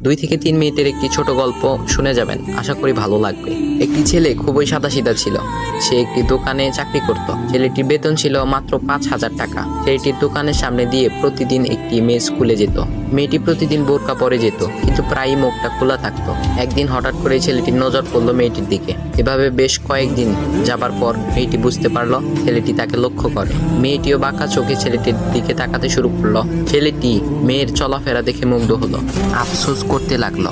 2 থেকে 3 মিনিটের একটি ছোট গল্প শুনে যাবেন, আশা করি ভালো লাগবে। একটি ছেলে খুবই সাদাসিধা ছিল। সে একটি দোকানে চাকরি করত। ছেলেটির বেতন ছিল মাত্র 5,000 টাকা। ছেলেটির দোকানের সামনে দিয়ে প্রতিদিন একটি মেয়ে স্কুলে যেত। মেয়েটি প্রতিদিন বোরকা পরে যেত, কিন্তু প্রায়ই মুখটা খোলা থাকতো। একদিন হঠাৎ করে ছেলেটির নজর পড়লো মেয়েটির দিকে। এভাবে বেশ কয়েকদিন যাবার পর মেয়েটি বুঝতে পারলো ছেলেটি তাকে লক্ষ্য করে। মেয়েটিও বাঁকা চোখে ছেলেটির দিকে তাকাতে শুরু করলো। ছেলেটি মেয়ের চলাফেরা দেখে মুগ্ধ হলো। আফসোস করতে লাগলো,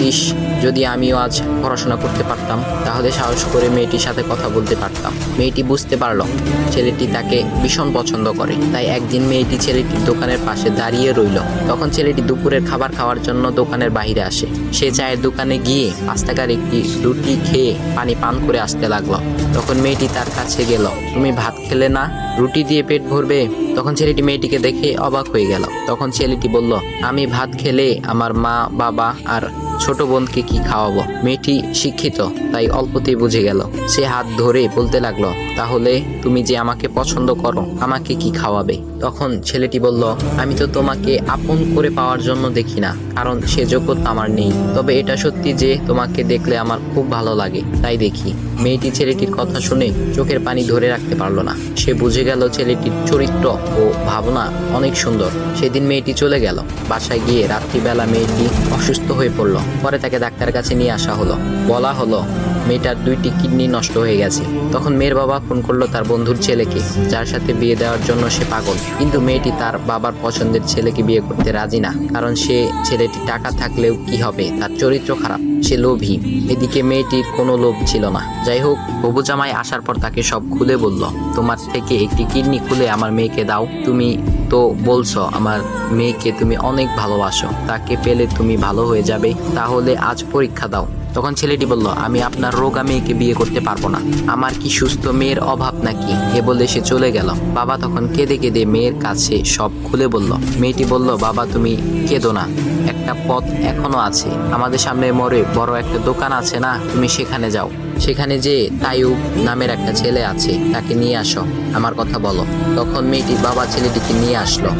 ইস, যদি আমিও আজ পড়াশোনা করতে পারতাম, তাহলে সাহস করে মেয়েটির সাথে কথা বলতে পারতাম। মেয়েটি বুঝতে পারলো ছেলেটি তাকে ভীষণ পছন্দ করে। তাই একদিন মেয়েটি ছেলেটির দোকানের পাশে দাঁড়িয়ে রইল। তখন ছেলেটি দুপুরের খাবার খাওয়ার জন্য দোকানের বাইরে আসে। সে চায়ের দোকানে গিয়ে 5 টাকার একটি রুটি খেয়ে পানি পান করে আসতে লাগলো। তখন মেয়েটি তার কাছে গেল। তুমি ভাত খেলে না, রুটি দিয়ে পেট ভরবে? তখন ছেলেটি মেয়েটিকে দেখে অবাক হয়ে গেল। তখন ছেলেটি বলল, আমি ভাত খেলে আমার মা, বাবা আর ছোট বোনকে কি খাওয়াবো? মেয়েটি শিক্ষিত, তাই অল্পতেই বুঝে গেল। সে হাত ধরে বলতে লাগলো, তাহলে তুমি যে আমাকে পছন্দ করো, আমাকে কি খাওয়াবে? তখন ছেলেটি বলল, আমি তো তোমাকে আপন করে পাওয়ার জন্য দেখি না, কারণ সে যোগ্যতা আমার নেই। তবে এটা সত্যি যে তোমাকে দেখলে আমার খুব ভালো লাগে, তাই দেখি। মেয়েটি ছেলেটির কথা শুনে চোখের পানি ধরে রাখতে পারলো না। সে বুঝে গেল ছেলেটির চরিত্র ও ভাবনা অনেক সুন্দর। সেদিন মেয়েটি চলে গেল। বাসায় গিয়ে রাত্রিবেলা মেয়েটি অসুস্থ হয়ে পড়ল। পরে তাকে ডাক্তারের কাছে নিয়ে আসা হলো। বলা হলো মেয়েটার 2টি কিডনি নষ্ট হয়ে গেছে। তখন মেয়ের বাবা ফোন করলো তার বন্ধুর ছেলেকে, যার সাথে বিয়ে দেওয়ার জন্য সে পাগল। কিন্তু মেয়েটি তার বাবার পছন্দের ছেলেকে বিয়ে করতে রাজি না, কারণ সে ছেলেটি টাকা থাকলেও কি হবে, তার চরিত্র খারাপ, সে লোভী। এদিকে মেয়েটির কোনো লোভ ছিল না। যাই হোক, হবু জামাই আসার পর তাকে সব খুলে বলল, তোমার থেকে একটি কিডনি খুলে আমার মেয়েকে দাও। তুমি তো বলছো আমার মেয়েকে তুমি অনেক ভালোবাসো, তাকে পেলে তুমি ভালো হয়ে যাবে, তাহলে আজ পরীক্ষা দাও। তখন ছেলেটি বলল, আমি আপনার রোগা মেয়েকে বিয়ে করতে পারবো না, আমার কি সুস্থ মেয়ের অভাব নাকি? এ বলে সে চলে গেল। বাবা তখন কেঁদে কেঁদে মেয়ের কাছে সব খুলে বলল। মেয়েটি বলল, বাবা তুমি কেঁদো না, একটা পথ এখনো আছে। আমাদের সামনে মোড়ে বড় একটা দোকান আছে না, তুমি সেখানে যাও। সেখানে যে তাইয়ুব নামের একটা ছেলে আছে, তাকে নিয়ে আসো, আমার কথা বলো। তখন মেয়েটির বাবা ছেলেটিকে নিয়ে আসলো।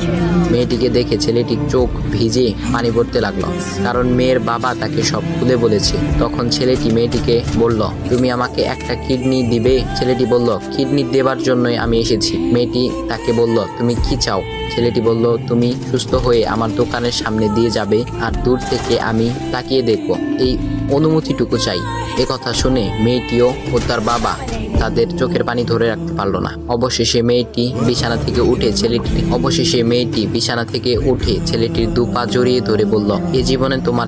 মেয়েটিকে দেখে ছেলেটির চোখ ভিজে পানি পড়তে লাগলো, কারণ মেয়ের বাবা তাকে সব খুলে বলেছে। তখন ছেলেটি মেয়েটিকে বলল, তুমি আমাকে একটা কিডনি দিবে? ছেলেটি বলল, কিডনি দেবার জন্যই আমি এসেছি। মেয়েটি তাকে বলল, তুমি কি চাও? ছেলেটি বলল, তুমি সুস্থ হয়ে আমার দোকানের সামনে দিয়ে যাবে, আর দূর থেকে আমি তাকিয়ে দেখব, এই অনুমতিটুকু চাই। এ কথা শুনে মেয়েটিও ও তার বাবা তাদের চোখের পানি ধরে রাখতে পারলো না। অবশেষে মেয়েটি বিছানা থেকে উঠে ছেলেটির 2 পা জড়িয়ে ধরে বলল, এ জীবনে তোমার